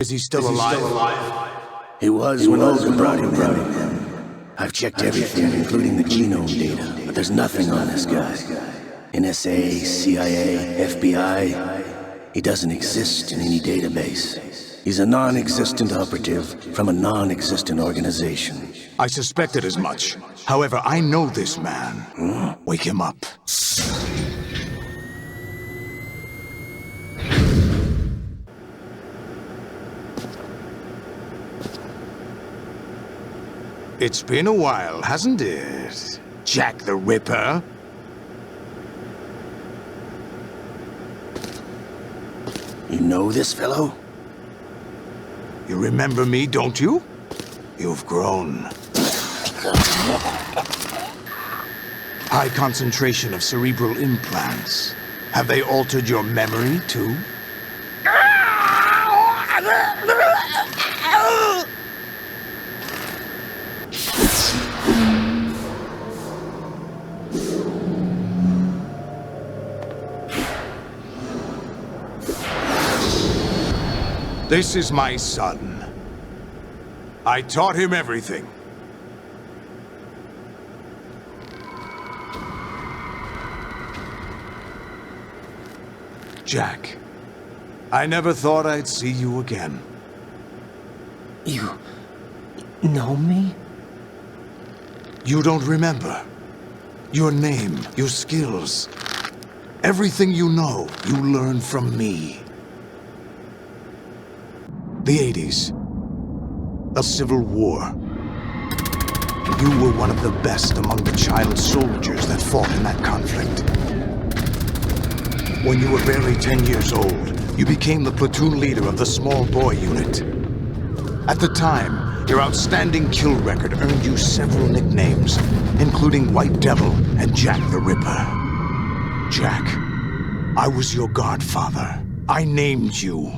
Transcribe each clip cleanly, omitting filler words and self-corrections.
Is he still alive? He was when Olga brought him in. I've checked everything, including the genome data, but there's nothing on this guy. NSA, CIA, FBI, he doesn't exist in any database. He's a non-existent operative from a non-existent organization. I suspected as much. However, I know this man. Wake him up. It's been a while, hasn't it? Jack the Ripper? You know this fellow? You remember me, don't you? You've grown. High concentration of cerebral implants. Have they altered your memory, too? This is my son. I taught him everything. Jack, I never thought I'd see you again. You know me? You don't remember. Your name, your skills. Everything you know, you learned from me. The 80s. A civil war. You were one of the best among the child soldiers that fought in that conflict. When you were barely 10 years old, you became the platoon leader of the small boy unit. At the time, your outstanding kill record earned you several nicknames, including White Devil and Jack the Ripper. Jack, I was your godfather. I named you.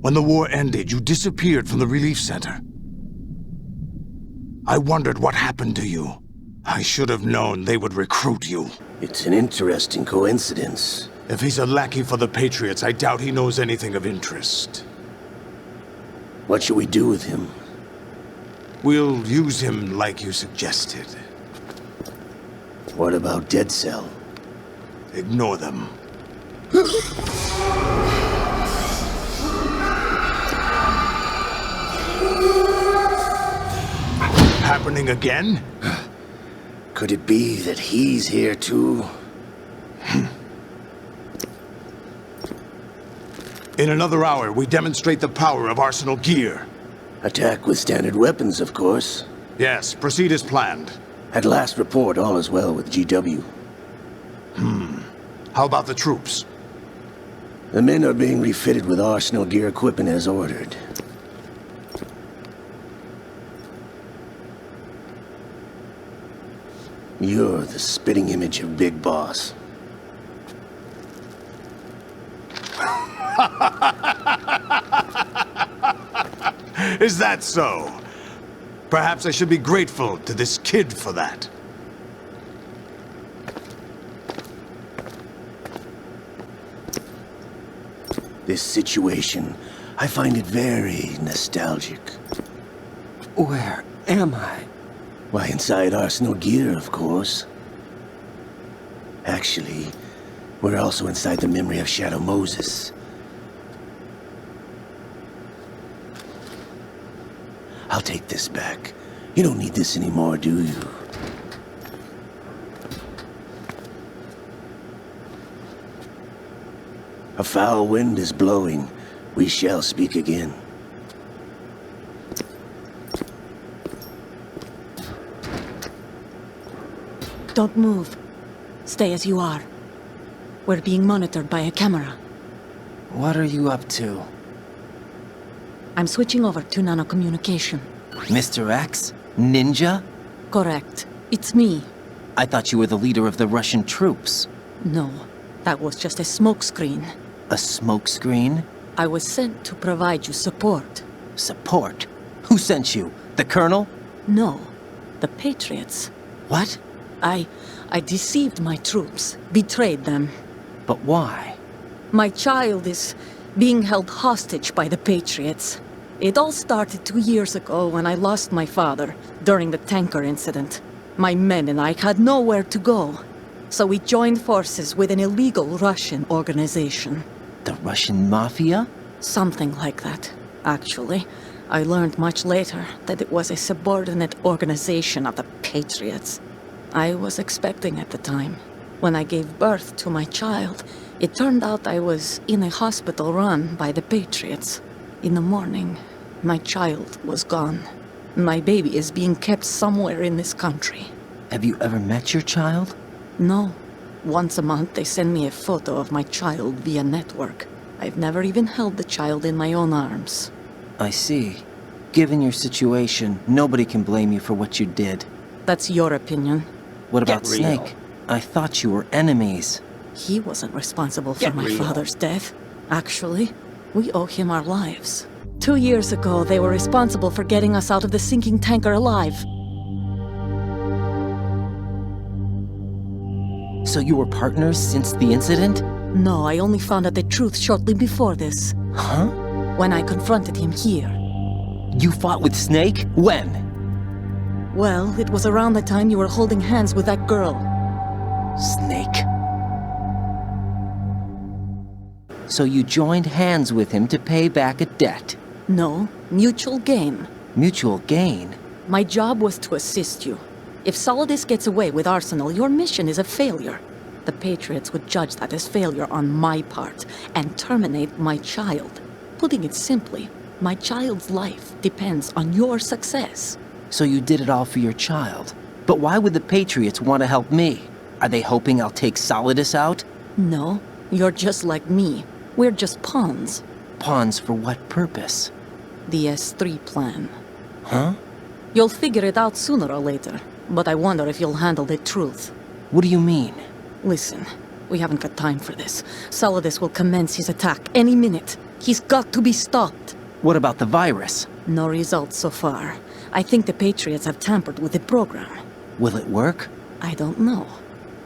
When the war ended, you disappeared from the relief center. I wondered what happened to you. I should have known they would recruit you. It's an interesting coincidence. If he's a lackey for the Patriots, I doubt he knows anything of interest. What should we do with him? We'll use him like you suggested. What about Dead Cell? Ignore them. Happening again? Could it be that he's here too? In another hour, we demonstrate the power of Arsenal gear. Attack with standard weapons, of course. Yes, proceed as planned. At last report, all is well with GW. How about the troops? The men are being refitted with Arsenal gear equipment as ordered. You're the spitting image of Big Boss. Is that so? Perhaps I should be grateful to this kid for that. This situation, I find it very nostalgic. Where am I? Why, inside Arsenal gear, of course. Actually, we're also inside the memory of Shadow Moses. I'll take this back. You don't need this anymore, do you? A foul wind is blowing. We shall speak again. Don't move. Stay as you are. We're being monitored by a camera. What are you up to? I'm switching over to nanocommunication. Mr. X? Ninja? Correct. It's me. I thought you were the leader of the Russian troops. No, that was just a smokescreen. A smokescreen? I was sent to provide you support. Support? Who sent you? The Colonel? No, the Patriots. What? I deceived my troops, betrayed them. But why? My child is being held hostage by the Patriots. It all started 2 years ago when I lost my father during the tanker incident. My men and I had nowhere to go, so we joined forces with an illegal Russian organization. The Russian mafia? Something like that, actually. I learned much later that it was a subordinate organization of the Patriots. I was expecting at the time. When I gave birth to my child, it turned out I was in a hospital run by the Patriots. In the morning, my child was gone. My baby is being kept somewhere in this country. Have you ever met your child? No. Once a month, they send me a photo of my child via network. I've never even held the child in my own arms. I see. Given your situation, nobody can blame you for what you did. That's your opinion. What about Get real. Snake? I thought you were enemies. He wasn't responsible for Get my real. father's death. Actually, we owe him our lives. 2 years ago, they were responsible for getting us out of the sinking tanker alive. So you were partners since the incident? No, I only found out the truth shortly before this, Huh? when I confronted him here. You fought with Snake? When? Well, it was around the time you were holding hands with that girl. Snake. So you joined hands with him to pay back a debt. No, mutual gain. Mutual gain? My job was to assist you. If Solidus gets away with Arsenal, your mission is a failure. The Patriots would judge that as failure on my part and terminate my child. Putting it simply, my child's life depends on your success. So you did it all for your child. But why would the Patriots want to help me? Are they hoping I'll take Solidus out? No, you're just like me. We're just pawns. Pawns for what purpose? The S3 plan. Huh? You'll figure it out sooner or later, but I wonder if you'll handle the truth. What do you mean? Listen, we haven't got time for this. Solidus will commence his attack any minute. He's got to be stopped. What about the virus? No results so far. I think the Patriots have tampered with the program. Will it work? I don't know.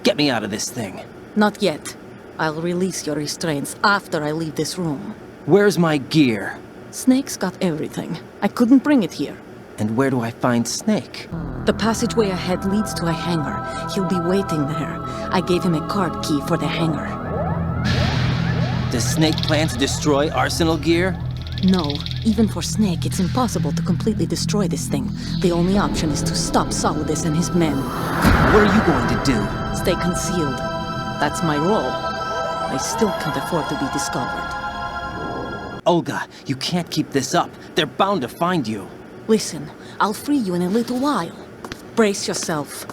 Get me out of this thing. Not yet. I'll release your restraints after I leave this room. Where's my gear? Snake's got everything. I couldn't bring it here. And where do I find Snake? The passageway ahead leads to a hangar. He'll be waiting there. I gave him a card key for the hangar. Does Snake plan to destroy Arsenal gear? No, even for Snake, it's impossible to completely destroy this thing. The only option is to stop Solidus and his men. What are you going to do? Stay concealed. That's my role. I still can't afford to be discovered. Olga, you can't keep this up. They're bound to find you. Listen, I'll free you in a little while. Brace yourself.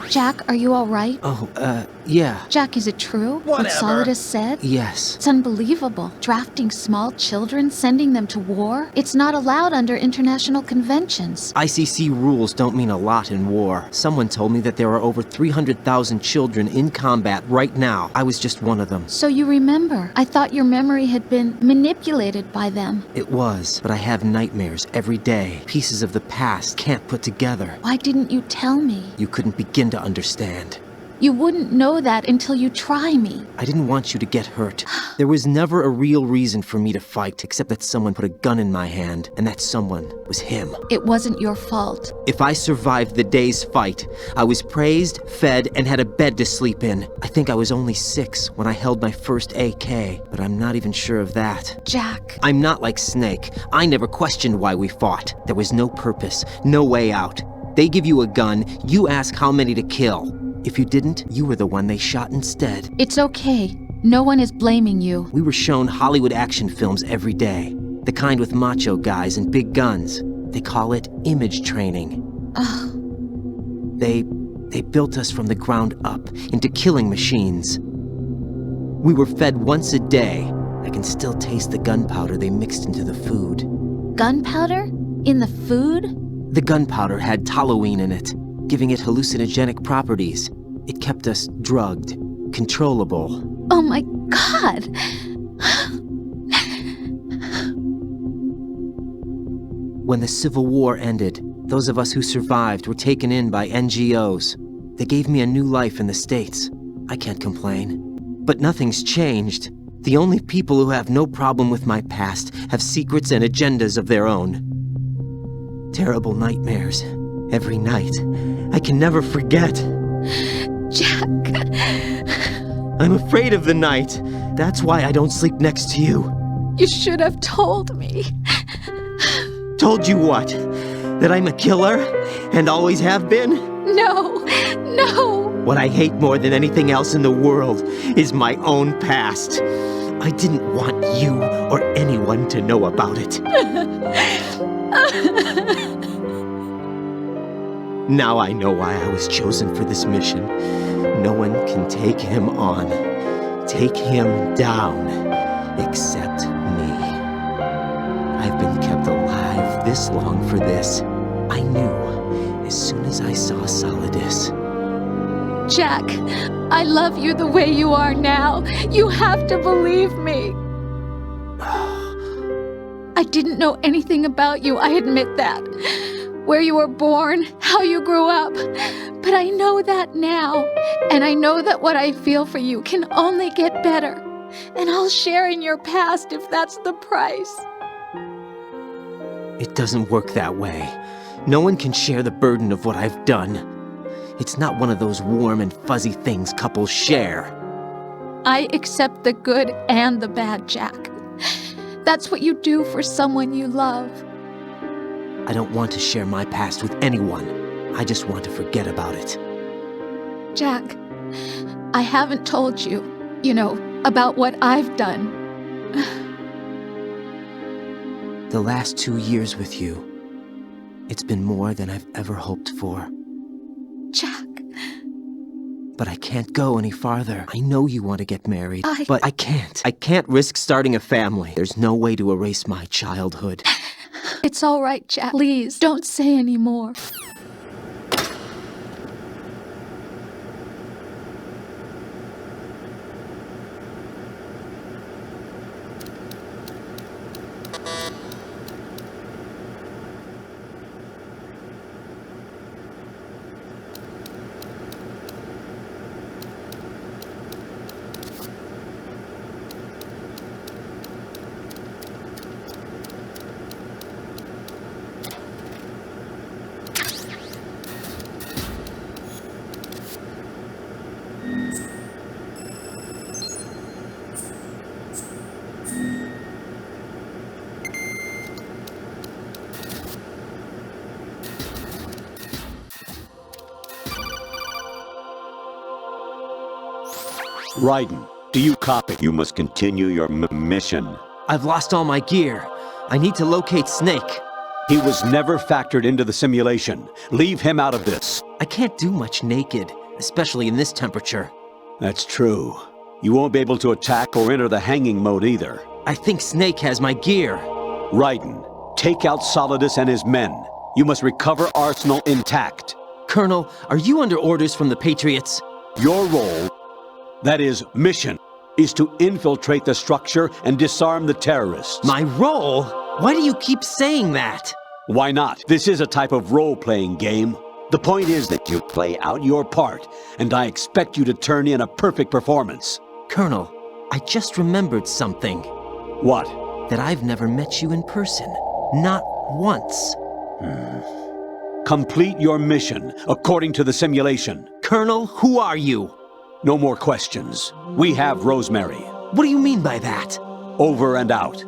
Jack, are you all right? Oh, yeah. Jack, is it true? What Whatever. Solidus said? Yes. It's unbelievable. Drafting small children, sending them to war? It's not allowed under international conventions. ICC rules don't mean a lot in war. Someone told me that there are over 300,000 children in combat right now. I was just one of them. So you remember. I thought your memory had been manipulated by them. It was, but I have nightmares every day. Pieces of the past can't put together. Why didn't you tell me? You couldn't begin to understand. You wouldn't know that until you try me. I didn't want you to get hurt. There was never a real reason for me to fight, except that someone put a gun in my hand, and that someone was him. It wasn't your fault. If I survived the day's fight, I was praised, fed, and had a bed to sleep in. I think I was only 6 when I held my first AK, but I'm not even sure of that. Jack. I'm not like Snake. I never questioned why we fought. There was no purpose, no way out. They give you a gun, you ask how many to kill. If you didn't, you were the one they shot instead. It's okay. No one is blaming you. We were shown Hollywood action films every day. The kind with macho guys and big guns. They call it image training. They built us from the ground up into killing machines. We were fed once a day. I can still taste the gunpowder they mixed into the food. Gunpowder? In the food? The gunpowder had toluene in it, giving it hallucinogenic properties. It kept us drugged, controllable. Oh my God! When the Civil War ended, Those of us who survived were taken in by NGOs. They gave me a new life in the States. I can't complain. But nothing's changed. The only people who have no problem with my past have secrets and agendas of their own. Terrible nightmares. Every night. I can never forget. Jack. I'm afraid of the night. That's why I don't sleep next to you. You should have told me. Told you what? That I'm a killer? And always have been? No. What I hate more than anything else in the world is my own past. I didn't want you or anyone to know about it. Now I know why I was chosen for this mission. No one can take him on, take him down, except me. I've been kept alive this long for this. I knew as soon as I saw Solidus. Jack, I love you the way you are now. You have to believe me. I didn't know anything about you, I admit that. Where you were born, how you grew up. But I know that now. And I know that what I feel for you can only get better. And I'll share in your past if that's the price. It doesn't work that way. No one can share the burden of what I've done. It's not one of those warm and fuzzy things couples share. I accept the good and the bad, Jack. That's what you do for someone you love. I don't want to share my past with anyone. I just want to forget about it. Jack, I haven't told you, about what I've done. The last 2 years with you, it's been more than I've ever hoped for. Jack. But I can't go any farther. I know you want to get married, but I can't. I can't risk starting a family. There's no way to erase my childhood. It's all right, Jack. Please, don't say any more. Raiden, do you copy? You must continue your mission. I've lost all my gear. I need to locate Snake. He was never factored into the simulation. Leave him out of this. I can't do much naked, especially in this temperature. That's true. You won't be able to attack or enter the hanging mode either. I think Snake has my gear. Raiden, take out Solidus and his men. You must recover Arsenal intact. Colonel, are you under orders from the Patriots? Your role, that is, mission, is to infiltrate the structure and disarm the terrorists. My role? Why do you keep saying that? Why not? This is a type of role-playing game. The point is that you play out your part, and I expect you to turn in a perfect performance. Colonel, I just remembered something. What? That I've never met you in person. Not once. Complete your mission, according to the simulation. Colonel, who are you? No more questions. We have Rosemary. What do you mean by that? Over and out.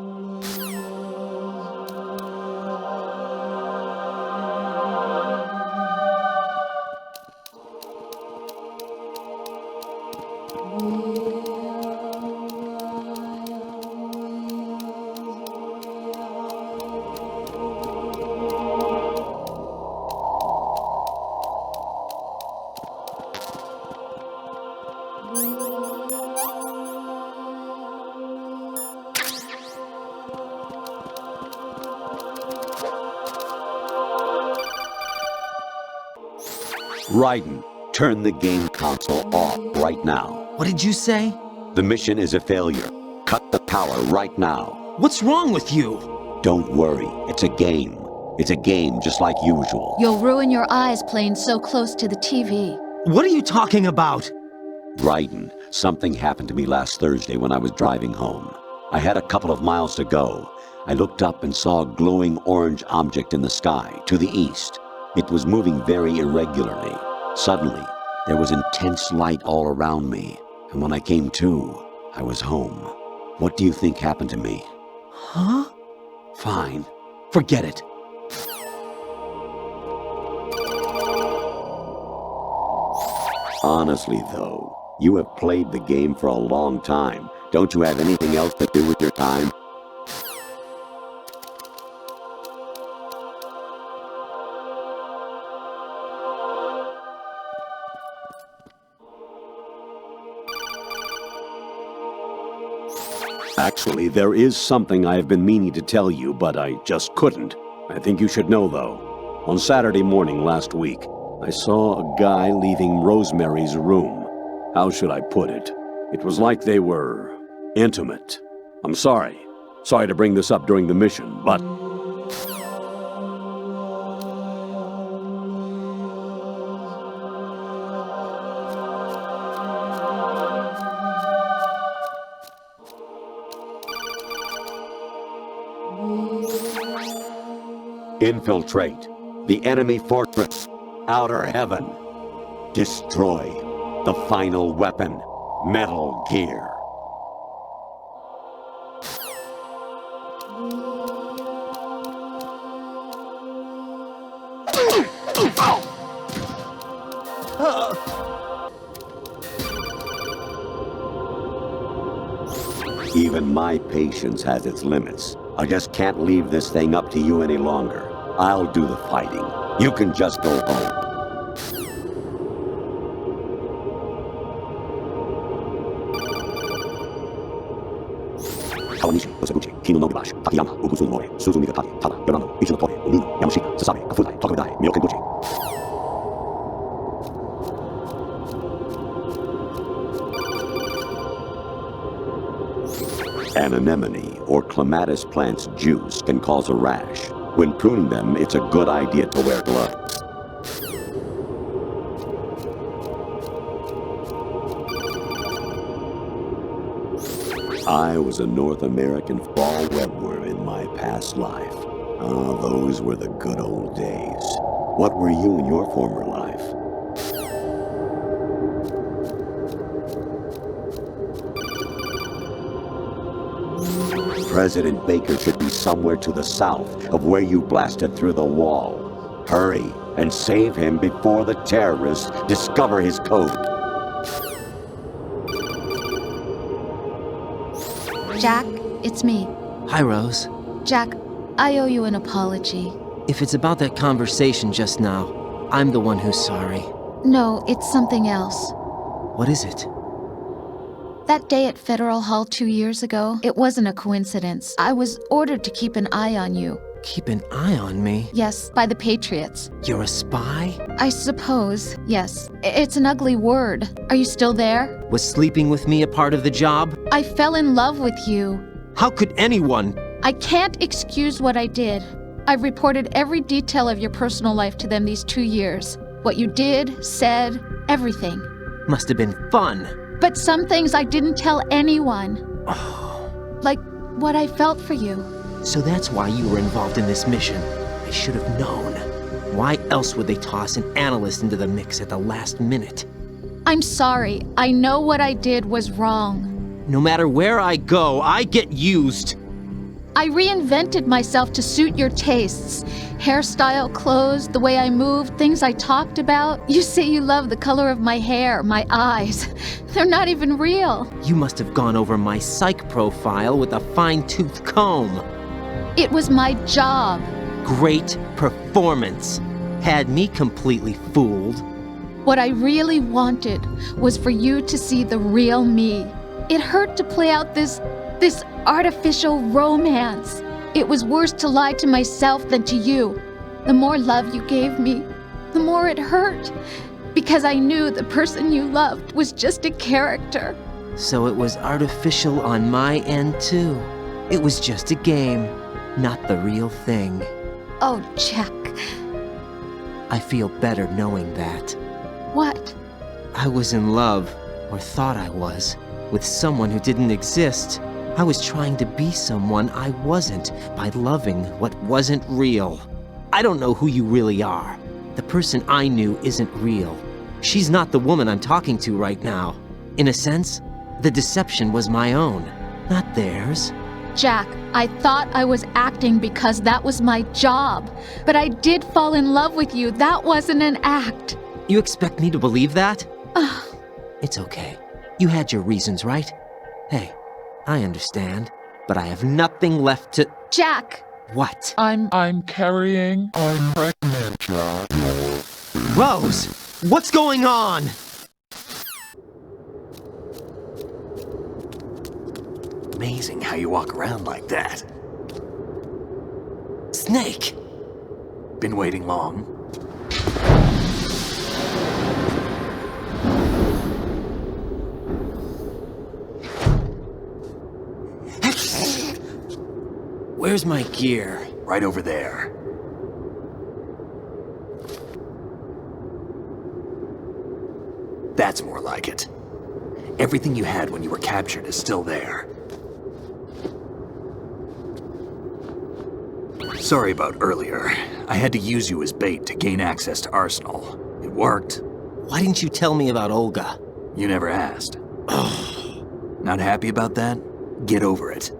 Raiden, turn the game console off right now. What did you say? The mission is a failure. Cut the power right now. What's wrong with you? Don't worry, it's a game. It's a game just like usual. You'll ruin your eyes playing so close to the TV. What are you talking about? Raiden, something happened to me last Thursday when I was driving home. I had a couple of miles to go. I looked up and saw a glowing orange object in the sky, to the east. It was moving very irregularly. Suddenly, there was intense light all around me, and when I came to, I was home. What do you think happened to me? Huh? Fine. Forget it. Honestly, though, you have played the game for a long time. Don't you have anything else to do with your time? Actually, there is something I have been meaning to tell you, but I just couldn't. I think you should know, though. On Saturday morning last week, I saw a guy leaving Rosemary's room. How should I put it? It was like they were intimate. I'm sorry. Sorry to bring this up during the mission, but... Infiltrate the enemy fortress, Outer Heaven. Destroy the final weapon, Metal Gear. Even my patience has its limits. I just can't leave this thing up to you any longer. I'll do the fighting. You can just go home. An anemone or clematis plant's juice can cause a rash. When pruning them, it's a good idea to wear gloves. I was a North American fall webworm in my past life. Ah, those were the good old days. What were you in your former life? President Baker should be somewhere to the south of where you blasted through the wall. Hurry and save him before the terrorists discover his code. Jack, it's me. Hi, Rose. Jack, I owe you an apology. If it's about that conversation just now, I'm the one who's sorry. No, it's something else. What is it? That day at Federal Hall 2 years ago, it wasn't a coincidence. I was ordered to keep an eye on you. Keep an eye on me? Yes, by the Patriots. You're a spy? I suppose, yes. It's an ugly word. Are you still there? Was sleeping with me a part of the job? I fell in love with you. How could anyone? I can't excuse what I did. I've reported every detail of your personal life to them these 2 years. What you did, said, everything. Must have been fun. But some things I didn't tell anyone. Like what I felt for you. So that's why you were involved in this mission. I should have known. Why else would they toss an analyst into the mix at the last minute? I'm sorry. I know what I did was wrong. No matter where I go, I get used. I reinvented myself to suit your tastes. Hairstyle, clothes, the way I moved, things I talked about. You say you love the color of my hair, my eyes. They're not even real. You must have gone over my psych profile with a fine-tooth comb. It was my job. Great performance. Had me completely fooled. What I really wanted was for you to see the real me. It hurt to play out this artificial romance. It was worse to lie to myself than to you. The more love you gave me, the more it hurt. Because I knew the person you loved was just a character. So it was artificial on my end too. It was just a game, not the real thing. Oh, Jack. I feel better knowing that. What? I was in love, or thought I was, with someone who didn't exist. I was trying to be someone I wasn't by loving what wasn't real. I don't know who you really are. The person I knew isn't real. She's not the woman I'm talking to right now. In a sense, the deception was my own, not theirs. Jack, I thought I was acting because that was my job. But I did fall in love with you. That wasn't an act. You expect me to believe that? It's okay. You had your reasons, right? Hey, I understand, but I have nothing left to... Jack! What? I'm pregnant, Jack. Rose! What's going on? Amazing how you walk around like that. Snake! Been waiting long? Where's my gear? Right over there. That's more like it. Everything you had when you were captured is still there. Sorry about earlier. I had to use you as bait to gain access to Arsenal. It worked. Why didn't you tell me about Olga? You never asked. Not happy about that? Get over it.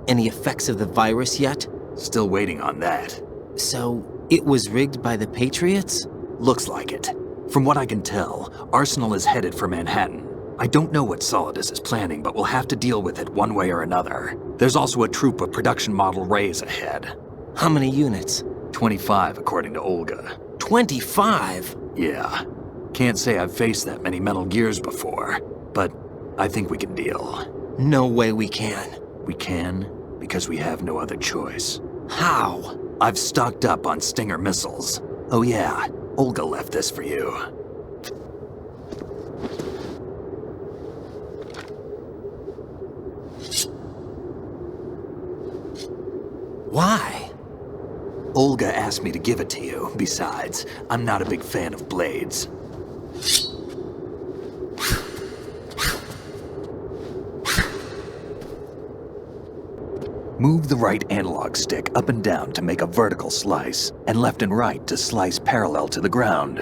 Any effects of the virus yet? Still waiting on that. So, it was rigged by the Patriots? Looks like it. From what I can tell, Arsenal is headed for Manhattan. I don't know what Solidus is planning, but we'll have to deal with it one way or another. There's also a troop of production model Rays ahead. How many units? 25, according to Olga. 25? Yeah. Can't say I've faced that many Metal Gears before, but I think we can deal. No way we can. We can, because we have no other choice. How? I've stocked up on Stinger missiles. Oh yeah, Olga left this for you. Why? Olga asked me to give it to you. Besides, I'm not a big fan of blades. Move the right analog stick up and down to make a vertical slice, and left and right to slice parallel to the ground.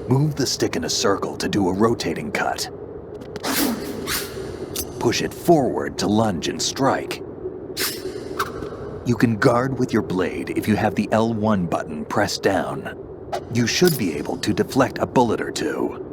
Move the stick in a circle to do a rotating cut. Push it forward to lunge and strike. You can guard with your blade if you have the L1 button pressed down. You should be able to deflect a bullet or two.